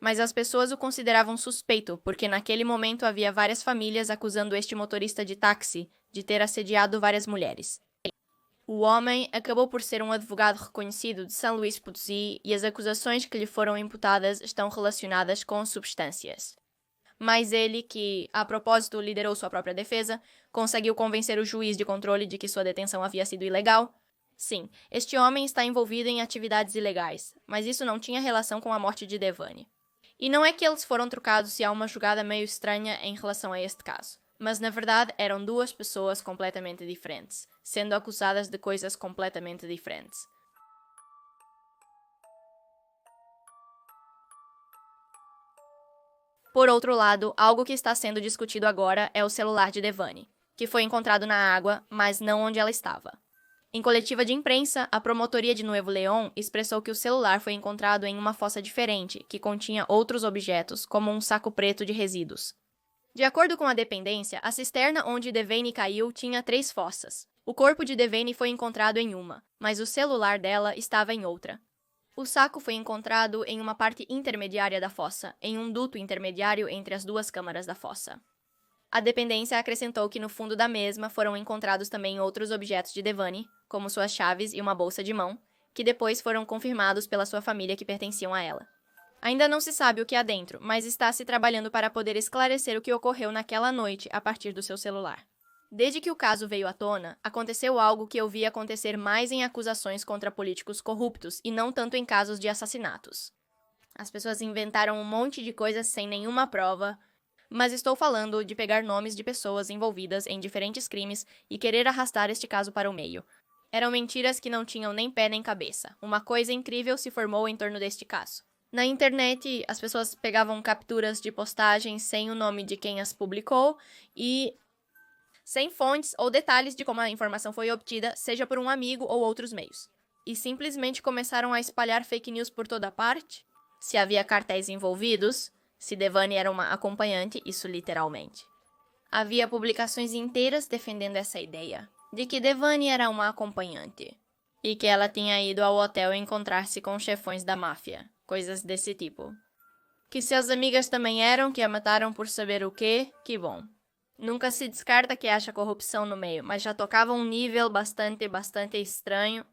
Mas as pessoas o consideravam suspeito, porque naquele momento havia várias famílias acusando este motorista de táxi de ter assediado várias mulheres. O homem acabou por ser um advogado reconhecido de São Luís Potosí e as acusações que lhe foram imputadas estão relacionadas com substâncias. Mas ele, que, a propósito, liderou sua própria defesa, conseguiu convencer o juiz de controle de que sua detenção havia sido ilegal. Sim, este homem está envolvido em atividades ilegais, mas isso não tinha relação com a morte de Devani. E não é que eles foram trocados e há uma jogada meio estranha em relação a este caso, mas na verdade eram 2 pessoas completamente diferentes, sendo acusadas de coisas completamente diferentes. Por outro lado, algo que está sendo discutido agora é o celular de Devani, que foi encontrado na água, mas não onde ela estava. Em coletiva de imprensa, a promotoria de Nuevo León expressou que o celular foi encontrado em uma fossa diferente, que continha outros objetos, como um saco preto de resíduos. De acordo com a dependência, a cisterna onde Devani caiu tinha 3 fossas. O corpo de Devani foi encontrado em uma, mas o celular dela estava em outra. O saco foi encontrado em uma parte intermediária da fossa, em um duto intermediário entre as 2 câmaras da fossa. A dependência acrescentou que no fundo da mesma foram encontrados também outros objetos de Devani, como suas chaves e uma bolsa de mão, que depois foram confirmados pela sua família que pertenciam a ela. Ainda não se sabe o que há dentro, mas está se trabalhando para poder esclarecer o que ocorreu naquela noite a partir do seu celular. Desde que o caso veio à tona, aconteceu algo que eu vi acontecer mais em acusações contra políticos corruptos e não tanto em casos de assassinatos. As pessoas inventaram um monte de coisas sem nenhuma prova, mas estou falando de pegar nomes de pessoas envolvidas em diferentes crimes e querer arrastar este caso para o meio. Eram mentiras que não tinham nem pé nem cabeça. Uma coisa incrível se formou em torno deste caso. Na internet, as pessoas pegavam capturas de postagens sem o nome de quem as publicou e sem fontes ou detalhes de como a informação foi obtida, seja por um amigo ou outros meios. E simplesmente começaram a espalhar fake news por toda parte. Se havia cartéis envolvidos, se Devani era uma acompanhante, isso literalmente. Havia publicações inteiras defendendo essa ideia, de que Devani era uma acompanhante, e que ela tinha ido ao hotel encontrar-se com chefões da máfia, coisas desse tipo. Que seus amigas também eram, que a mataram por saber o quê, que bom. Nunca se descarta que haja corrupção no meio, mas já tocava um nível bastante estranho.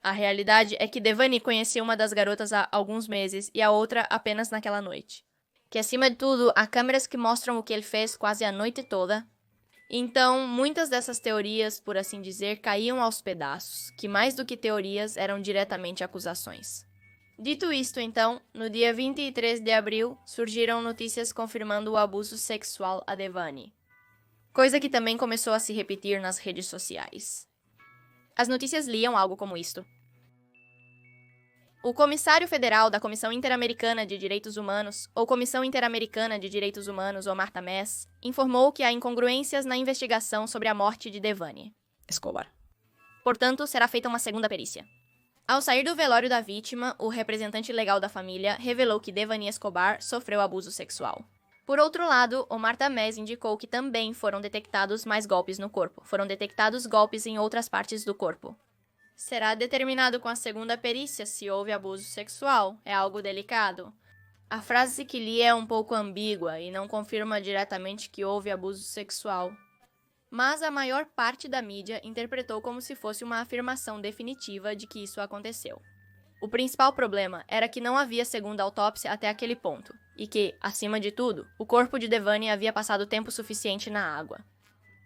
A realidade é que Devani conhecia uma das garotas há alguns meses e a outra apenas naquela noite. Que acima de tudo, há câmeras que mostram o que ele fez quase a noite toda. Então, muitas dessas teorias, por assim dizer, caíam aos pedaços, que mais do que teorias eram diretamente acusações. Dito isto, então, no dia 23 de abril, surgiram notícias confirmando o abuso sexual a Devani. Coisa que também começou a se repetir nas redes sociais. As notícias liam algo como isto. O comissário federal da Comissão Interamericana de Direitos Humanos, ou Comissão Interamericana de Direitos Humanos, ou Marta Mess, informou que há incongruências na investigação sobre a morte de Devani Escobar. Portanto, será feita uma segunda perícia. Ao sair do velório da vítima, o representante legal da família revelou que Devani Escobar sofreu abuso sexual. Por outro lado, Omar Tamez indicou que também foram detectados mais golpes no corpo. Foram detectados golpes em outras partes do corpo. Será determinado com a segunda perícia se houve abuso sexual. É algo delicado. A frase que li é um pouco ambígua e não confirma diretamente que houve abuso sexual. Mas a maior parte da mídia interpretou como se fosse uma afirmação definitiva de que isso aconteceu. O principal problema era que não havia segunda autópsia até aquele ponto, e que, acima de tudo, o corpo de Devani havia passado tempo suficiente na água.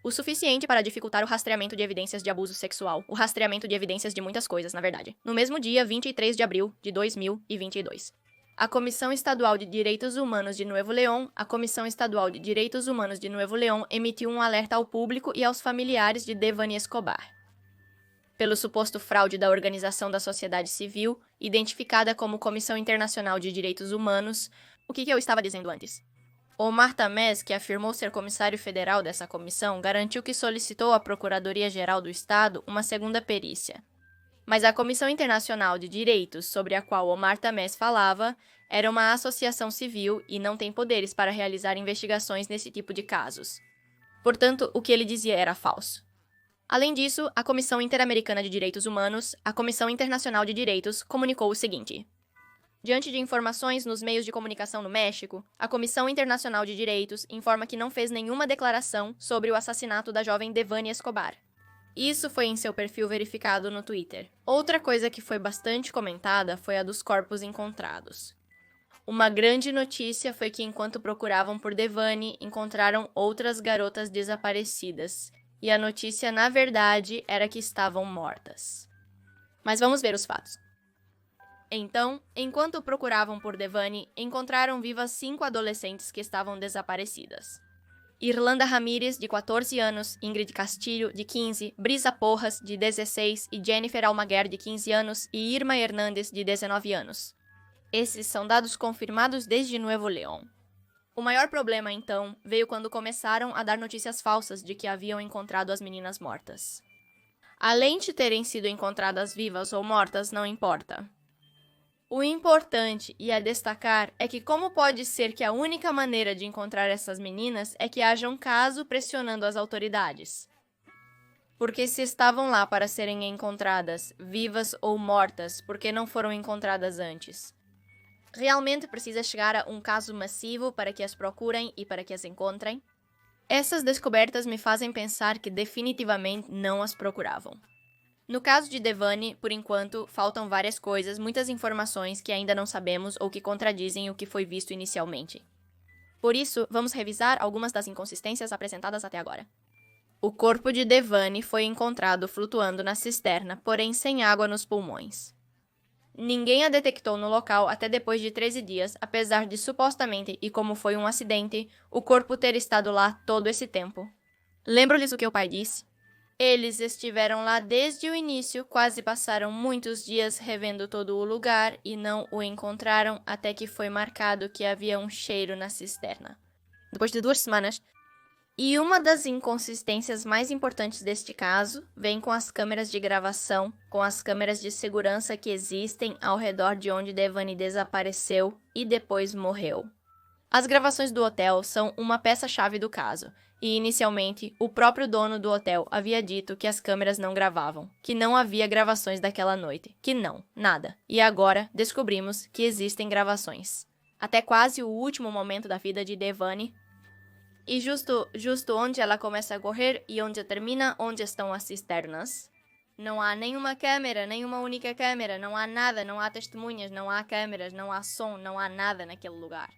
O suficiente para dificultar o rastreamento de evidências de abuso sexual, o rastreamento de evidências de muitas coisas, na verdade. No mesmo dia, 23 de abril de 2022. A Comissão Estadual de Direitos Humanos de Nuevo León, emitiu um alerta ao público e aos familiares de Devani Escobar pelo suposto fraude da Organização da Sociedade Civil, identificada como Comissão Internacional de Direitos Humanos. O que eu estava dizendo antes? Omar Tamez, que afirmou ser comissário federal dessa comissão, garantiu que solicitou à Procuradoria-Geral do Estado uma segunda perícia. Mas a Comissão Internacional de Direitos, sobre a qual Omar Tamez falava, era uma associação civil e não tem poderes para realizar investigações nesse tipo de casos. Portanto, o que ele dizia era falso. Além disso, a Comissão Interamericana de Direitos Humanos, a Comissão Internacional de Direitos, comunicou o seguinte: diante de informações nos meios de comunicação no México, a Comissão Internacional de Direitos informa que não fez nenhuma declaração sobre o assassinato da jovem Devani Escobar. Isso foi em seu perfil verificado no Twitter. Outra coisa que foi bastante comentada foi a dos corpos encontrados. Uma grande notícia foi que enquanto procuravam por Devani, encontraram outras garotas desaparecidas. E a notícia, na verdade, era que estavam mortas. Mas vamos ver os fatos. Então, enquanto procuravam por Devani, encontraram vivas 5 adolescentes que estavam desaparecidas. Irlanda Ramírez, de 14 anos, Ingrid Castillo, de 15, Brisa Porras, de 16 e Jennifer Almaguer, de 15 anos e Irma Hernández, de 19 anos. Esses são dados confirmados desde Nuevo León. O maior problema, então, veio quando começaram a dar notícias falsas de que haviam encontrado as meninas mortas. Além de terem sido encontradas vivas ou mortas, não importa. O importante e a destacar é que como pode ser que a única maneira de encontrar essas meninas é que haja um caso pressionando as autoridades? Porque se estavam lá para serem encontradas, vivas ou mortas, por que não foram encontradas antes? Realmente precisa chegar a um caso massivo para que as procurem e para que as encontrem? Essas descobertas me fazem pensar que definitivamente não as procuravam. No caso de Devani, por enquanto, faltam várias coisas, muitas informações que ainda não sabemos ou que contradizem o que foi visto inicialmente. Por isso, vamos revisar algumas das inconsistências apresentadas até agora. O corpo de Devani foi encontrado flutuando na cisterna, porém sem água nos pulmões. Ninguém a detectou no local até depois de 13 dias, apesar de supostamente, e como foi um acidente, o corpo ter estado lá todo esse tempo. Lembro-lhes o que o pai disse? Eles estiveram lá desde o início, quase passaram muitos dias revendo todo o lugar e não o encontraram até que foi marcado que havia um cheiro na cisterna. Depois de 2 semanas. E uma das inconsistências mais importantes deste caso vem com as câmeras de gravação, com as câmeras de segurança que existem ao redor de onde Devani desapareceu e depois morreu. As gravações do hotel são uma peça-chave do caso, e inicialmente o próprio dono do hotel havia dito que as câmeras não gravavam, que não havia gravações daquela noite, que não, nada. E agora descobrimos que existem gravações. Até quase o último momento da vida de Devani. E justo onde ela começa a correr e onde termina, onde estão as cisternas. Não há nenhuma câmera, nenhuma única câmera, não há nada, não há testemunhas, não há câmeras, não há som, não há nada naquele lugar.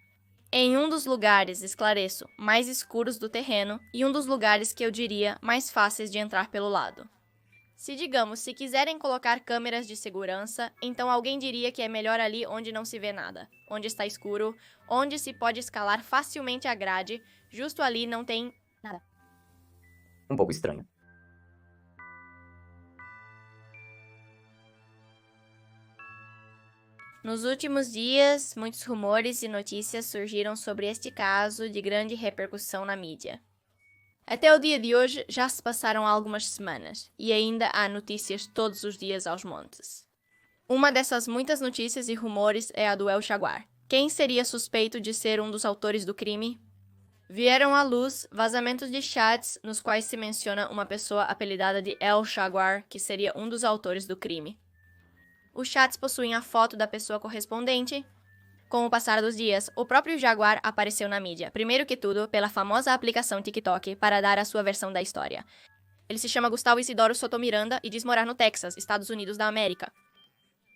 Em um dos lugares, esclareço, mais escuros do terreno e um dos lugares que eu diria mais fáceis de entrar pelo lado. Se quiserem colocar câmeras de segurança, então alguém diria que é melhor ali onde não se vê nada, onde está escuro, onde se pode escalar facilmente a grade, justo ali não tem nada. Um pouco estranho. Nos últimos dias, muitos rumores e notícias surgiram sobre este caso de grande repercussão na mídia. Até o dia de hoje já se passaram algumas semanas e ainda há notícias todos os dias aos montes. Uma dessas muitas notícias e rumores é a do El Jaguar. Quem seria suspeito de ser um dos autores do crime? Vieram à luz vazamentos de chats nos quais se menciona uma pessoa apelidada de El Jaguar, que seria um dos autores do crime. Os chats possuem a foto da pessoa correspondente. Com o passar dos dias, o próprio Jaguar apareceu na mídia, primeiro que tudo pela famosa aplicação TikTok, para dar a sua versão da história. Ele se chama Gustavo Isidoro Sotomiranda e diz morar no Texas, Estados Unidos da América.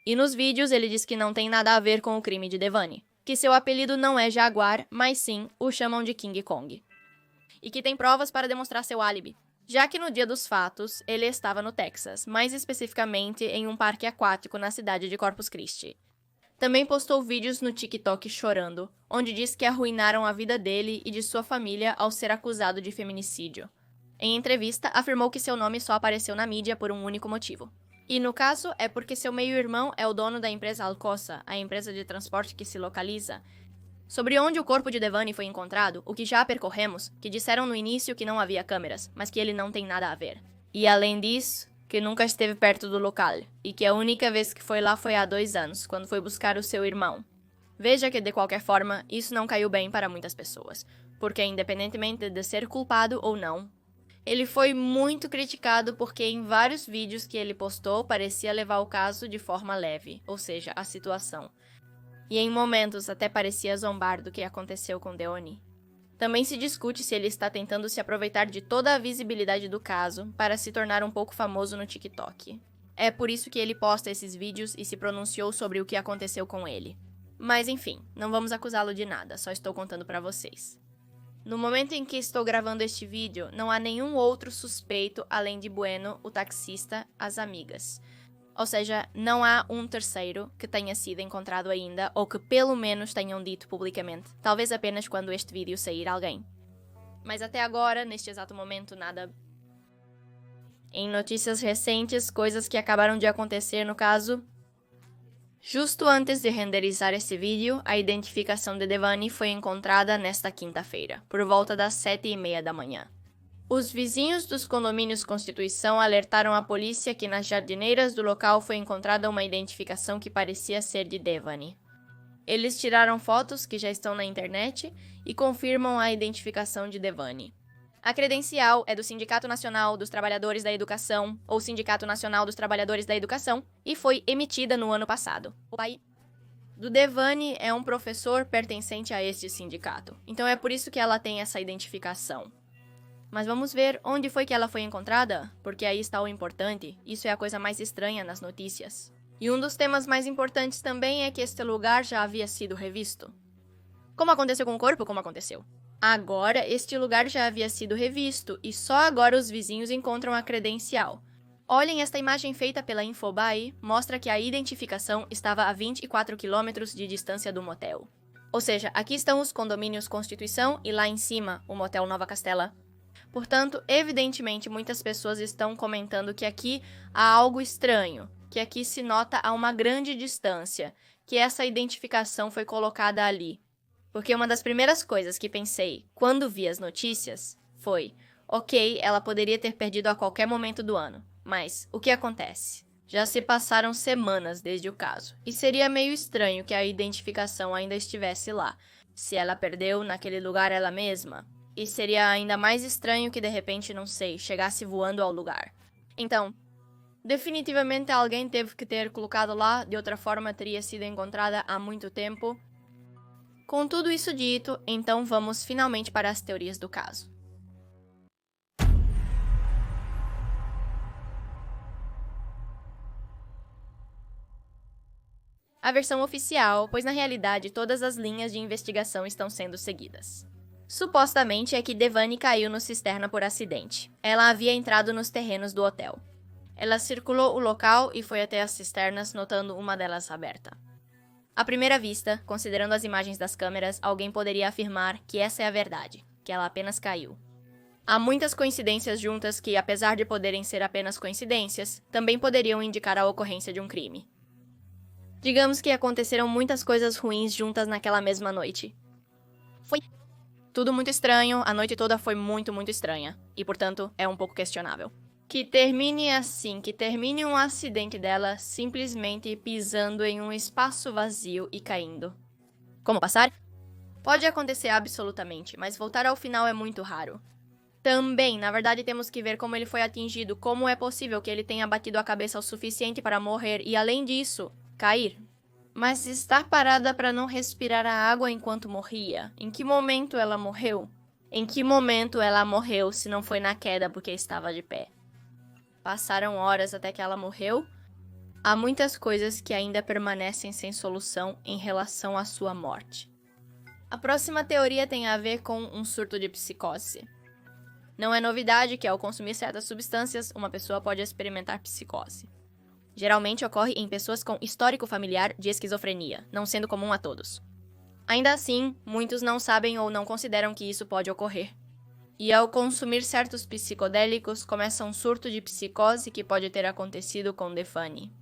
E nos vídeos ele diz que não tem nada a ver com o crime de Devani, que seu apelido não é Jaguar, mas sim o chamam de King Kong. E que tem provas para demonstrar seu álibi, já que no dia dos fatos ele estava no Texas, mais especificamente em um parque aquático na cidade de Corpus Christi. Também postou vídeos no TikTok chorando, onde diz que arruinaram a vida dele e de sua família ao ser acusado de feminicídio. Em entrevista, afirmou que seu nome só apareceu na mídia por um único motivo. E no caso, é porque seu meio-irmão é o dono da empresa Alcosa, a empresa de transporte que se localiza. Sobre onde o corpo de Devani foi encontrado, o que já percorremos, que disseram no início que não havia câmeras, mas que ele não tem nada a ver. E além disso, que nunca esteve perto do local, e que a única vez que foi lá foi há 2 anos, quando foi buscar o seu irmão. Veja que, de qualquer forma, isso não caiu bem para muitas pessoas, porque independentemente de ser culpado ou não, ele foi muito criticado porque em vários vídeos que ele postou parecia levar o caso de forma leve, ou seja, a situação. E em momentos até parecia zombar do que aconteceu com Deoni. Também se discute se ele está tentando se aproveitar de toda a visibilidade do caso para se tornar um pouco famoso no TikTok. É por isso que ele posta esses vídeos e se pronunciou sobre o que aconteceu com ele. Mas enfim, não vamos acusá-lo de nada, só estou contando para vocês. No momento em que estou gravando este vídeo, não há nenhum outro suspeito além de Bueno, o taxista, as amigas. Ou seja, não há um terceiro que tenha sido encontrado ainda, ou que pelo menos tenham dito publicamente, talvez apenas quando este vídeo sair alguém. Mas até agora, neste exato momento, nada. Em notícias recentes, coisas que acabaram de acontecer no caso. Justo antes de renderizar esse vídeo, a identificação de Devani foi encontrada nesta quinta-feira, por volta das 7h30 da manhã. Os vizinhos dos condomínios Constituição alertaram a polícia que nas jardineiras do local foi encontrada uma identificação que parecia ser de Devani. Eles tiraram fotos que já estão na internet e confirmam a identificação de Devani. A credencial é do Sindicato Nacional dos Trabalhadores da Educação, ou Sindicato Nacional dos Trabalhadores da Educação, e foi emitida no ano passado. O pai do Devani é um professor pertencente a este sindicato, então é por isso que ela tem essa identificação. Mas vamos ver onde foi que ela foi encontrada, porque aí está o importante, isso é a coisa mais estranha nas notícias. E um dos temas mais importantes também é que este lugar já havia sido revisto. Como aconteceu com o corpo, como aconteceu? Agora, este lugar já havia sido revisto, e só agora os vizinhos encontram a credencial. Olhem esta imagem feita pela Infobae, mostra que a identificação estava a 24 quilômetros de distância do motel. Ou seja, aqui estão os condomínios Constituição e lá em cima, o motel Nova Castela. Portanto, evidentemente, muitas pessoas estão comentando que aqui há algo estranho, que aqui se nota a uma grande distância, que essa identificação foi colocada ali. Porque uma das primeiras coisas que pensei quando vi as notícias foi, ok, ela poderia ter perdido a qualquer momento do ano, mas o que acontece? Já se passaram semanas desde o caso, e seria meio estranho que a identificação ainda estivesse lá, se ela perdeu naquele lugar ela mesma. E seria ainda mais estranho que de repente, não sei, chegasse voando ao lugar. Então, definitivamente alguém teve que ter colocado lá, de outra forma teria sido encontrada há muito tempo. Com tudo isso dito, então vamos finalmente para as teorias do caso. A versão oficial, pois na realidade todas as linhas de investigação estão sendo seguidas. Supostamente é que Devani caiu no cisterna por acidente. Ela havia entrado nos terrenos do hotel. Ela circulou o local e foi até as cisternas, notando uma delas aberta. À primeira vista, considerando as imagens das câmeras, alguém poderia afirmar que essa é a verdade, que ela apenas caiu. Há muitas coincidências juntas que, apesar de poderem ser apenas coincidências, também poderiam indicar a ocorrência de um crime. Digamos que aconteceram muitas coisas ruins juntas naquela mesma noite. Foi tudo muito estranho, a noite toda foi muito estranha, e portanto é um pouco questionável. Que termine assim, que termine um acidente dela simplesmente pisando em um espaço vazio e caindo. Como passar? Pode acontecer absolutamente, mas voltar ao final é muito raro. Também, na verdade, temos que ver como ele foi atingido, como é possível que ele tenha batido a cabeça o suficiente para morrer e, além disso, cair. Mas estar parada para não respirar a água enquanto morria? Em que momento ela morreu? Em que momento ela morreu se não foi na queda porque estava de pé? Passaram horas até que ela morreu? Há muitas coisas que ainda permanecem sem solução em relação à sua morte. A próxima teoria tem a ver com um surto de psicose. Não é novidade que, ao consumir certas substâncias, uma pessoa pode experimentar psicose. Geralmente ocorre em pessoas com histórico familiar de esquizofrenia, não sendo comum a todos. Ainda assim, muitos não sabem ou não consideram que isso pode ocorrer. E ao consumir certos psicodélicos, começa um surto de psicose que pode ter acontecido com Devani.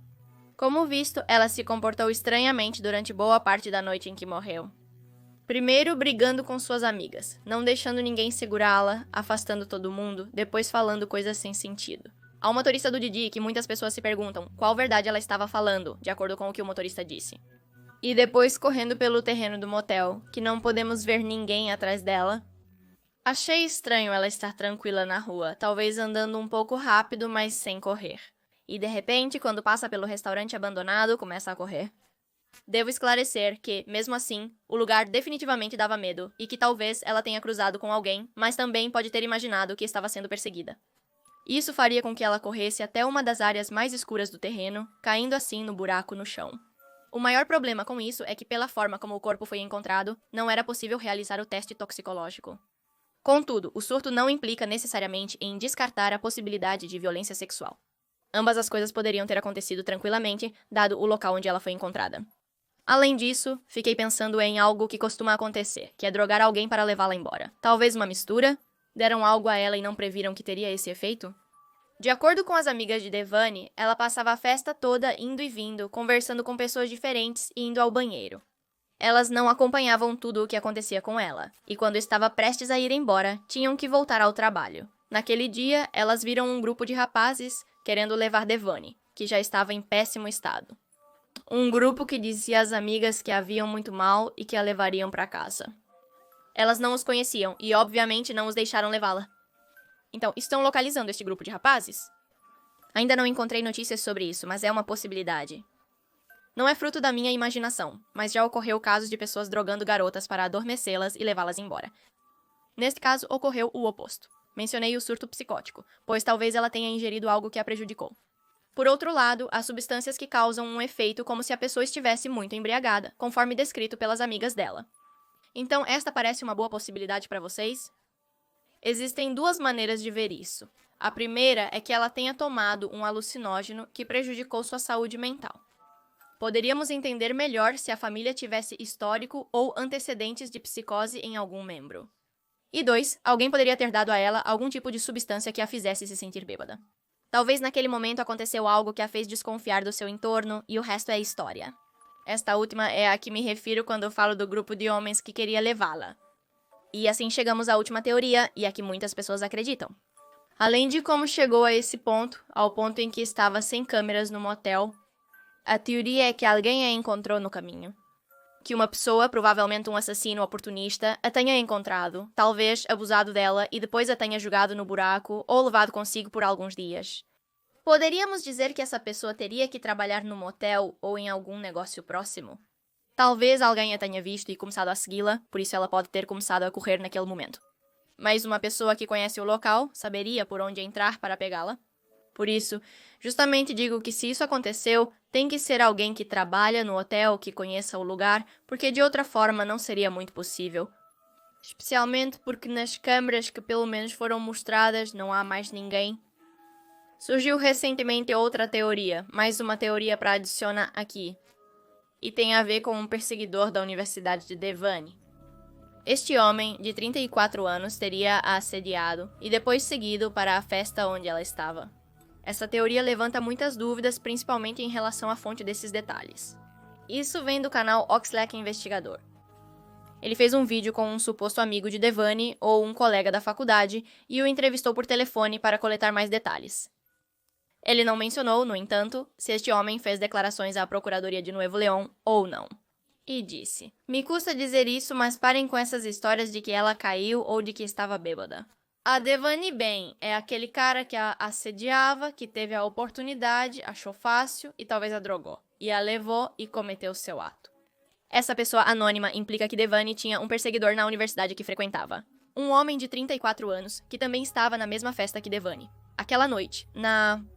Como visto, ela se comportou estranhamente durante boa parte da noite em que morreu. Primeiro brigando com suas amigas, não deixando ninguém segurá-la, afastando todo mundo, depois falando coisas sem sentido. Há um motorista do Didi que muitas pessoas se perguntam qual verdade ela estava falando, de acordo com o que o motorista disse. E depois correndo pelo terreno do motel, que não podemos ver ninguém atrás dela. Achei estranho ela estar tranquila na rua, talvez andando um pouco rápido, mas sem correr. E de repente, quando passa pelo restaurante abandonado, começa a correr. Devo esclarecer que, mesmo assim, o lugar definitivamente dava medo e que talvez ela tenha cruzado com alguém, mas também pode ter imaginado que estava sendo perseguida. Isso faria com que ela corresse até uma das áreas mais escuras do terreno, caindo assim no buraco no chão. O maior problema com isso é que, pela forma como o corpo foi encontrado, não era possível realizar o teste toxicológico. Contudo, o surto não implica necessariamente em descartar a possibilidade de violência sexual. Ambas as coisas poderiam ter acontecido tranquilamente, dado o local onde ela foi encontrada. Além disso, fiquei pensando em algo que costuma acontecer, que é drogar alguém para levá-la embora. Talvez uma mistura? Deram algo a ela e não previram que teria esse efeito? De acordo com as amigas de Devani, ela passava a festa toda indo e vindo, conversando com pessoas diferentes e indo ao banheiro. Elas não acompanhavam tudo o que acontecia com ela, e quando estava prestes a ir embora, tinham que voltar ao trabalho. Naquele dia, elas viram um grupo de rapazes querendo levar Devani, que já estava em péssimo estado. Um grupo que dizia às amigas que a viam muito mal e que a levariam para casa. Elas não os conheciam e, obviamente, não os deixaram levá-la. Então, estão localizando este grupo de rapazes? Ainda não encontrei notícias sobre isso, mas é uma possibilidade. Não é fruto da minha imaginação, mas já ocorreu casos de pessoas drogando garotas para adormecê-las e levá-las embora. Neste caso, ocorreu o oposto. Mencionei o surto psicótico, pois talvez ela tenha ingerido algo que a prejudicou. Por outro lado, há substâncias que causam um efeito como se a pessoa estivesse muito embriagada, conforme descrito pelas amigas dela. Então, esta parece uma boa possibilidade para vocês? Existem duas maneiras de ver isso. A primeira é que ela tenha tomado um alucinógeno que prejudicou sua saúde mental. Poderíamos entender melhor se a família tivesse histórico ou antecedentes de psicose em algum membro. E 2, alguém poderia ter dado a ela algum tipo de substância que a fizesse se sentir bêbada. Talvez naquele momento aconteceu algo que a fez desconfiar do seu entorno e o resto é história. Esta última é a que me refiro quando eu falo do grupo de homens que queria levá-la. E assim chegamos à última teoria e a que muitas pessoas acreditam. Além de como chegou a esse ponto, ao ponto em que estava sem câmeras no motel, a teoria é que alguém a encontrou no caminho. Que uma pessoa, provavelmente um assassino oportunista, a tenha encontrado, talvez abusado dela e depois a tenha jogado no buraco ou levado consigo por alguns dias. Poderíamos dizer que essa pessoa teria que trabalhar no motel ou em algum negócio próximo? Talvez alguém a tenha visto e começado a segui-la, por isso ela pode ter começado a correr naquele momento. Mas uma pessoa que conhece o local saberia por onde entrar para pegá-la? Por isso, justamente digo que se isso aconteceu, tem que ser alguém que trabalha no hotel, que conheça o lugar, porque de outra forma não seria muito possível. Especialmente porque nas câmeras que pelo menos foram mostradas não há mais ninguém. Surgiu recentemente outra teoria, mais uma teoria para adicionar aqui. E tem a ver com um perseguidor da Universidade de Devani. Este homem, de 34 anos, teria a assediado e depois seguido para a festa onde ela estava. Essa teoria levanta muitas dúvidas, principalmente em relação à fonte desses detalhes. Isso vem do canal Oxlack Investigador. Ele fez um vídeo com um suposto amigo de Devani ou um colega da faculdade e o entrevistou por telefone para coletar mais detalhes. Ele não mencionou, no entanto, se este homem fez declarações à Procuradoria de Nuevo León ou não. E disse: "Me custa dizer isso, mas parem com essas histórias de que ela caiu ou de que estava bêbada. A Devani Ben é aquele cara que a assediava, que teve a oportunidade, achou fácil e talvez a drogou. E a levou e cometeu seu ato." Essa pessoa anônima implica que Devani tinha um perseguidor na universidade que frequentava. Um homem de 34 anos, que também estava na mesma festa que Devani. Aquela noite,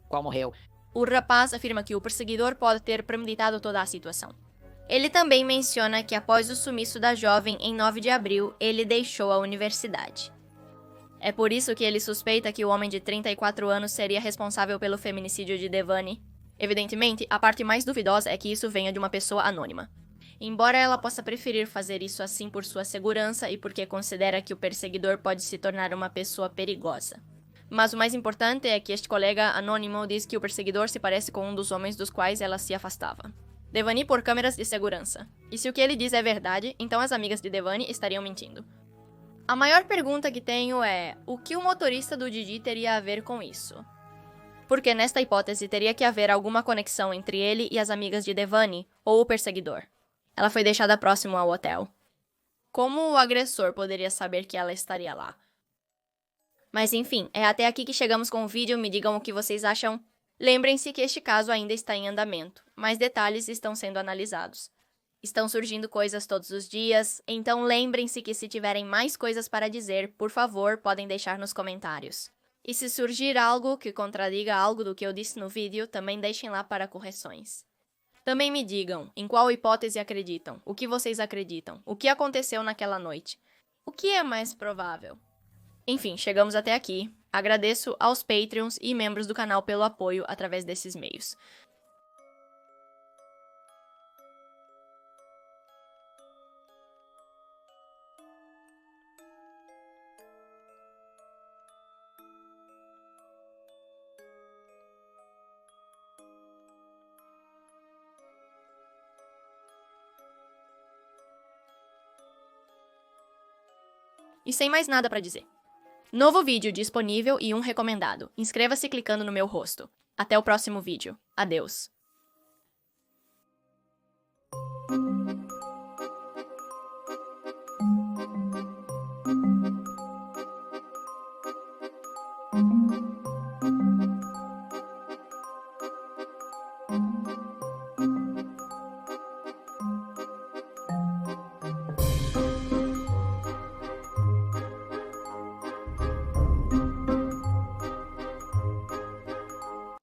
Qual morreu? O rapaz afirma que o perseguidor pode ter premeditado toda a situação. Ele também menciona que após o sumiço da jovem em 9 de abril, ele deixou a universidade. É por isso que ele suspeita que o homem de 34 anos seria responsável pelo feminicídio de Devani. Evidentemente, a parte mais duvidosa é que isso venha de uma pessoa anônima. Embora ela possa preferir fazer isso assim por sua segurança e porque considera que o perseguidor pode se tornar uma pessoa perigosa. Mas o mais importante é que este colega anônimo diz que o perseguidor se parece com um dos homens dos quais ela se afastava. Devani por câmeras de segurança. E se o que ele diz é verdade, então as amigas de Devani estariam mentindo. A maior pergunta que tenho é: o que o motorista do Didi teria a ver com isso? Porque nesta hipótese teria que haver alguma conexão entre ele e as amigas de Devani, ou o perseguidor. Ela foi deixada próximo ao hotel. Como o agressor poderia saber que ela estaria lá? Mas enfim, é até aqui que chegamos com o vídeo, me digam o que vocês acham. Lembrem-se que este caso ainda está em andamento, mais detalhes estão sendo analisados. Estão surgindo coisas todos os dias, então lembrem-se que se tiverem mais coisas para dizer, por favor, podem deixar nos comentários. E se surgir algo que contradiga algo do que eu disse no vídeo, também deixem lá para correções. Também me digam em qual hipótese acreditam, o que vocês acreditam, o que aconteceu naquela noite. O que é mais provável? Enfim, chegamos até aqui. Agradeço aos Patreons e membros do canal pelo apoio através desses meios. E sem mais nada para dizer. Novo vídeo disponível e um recomendado. Inscreva-se clicando no meu rosto. Até o próximo vídeo. Adeus.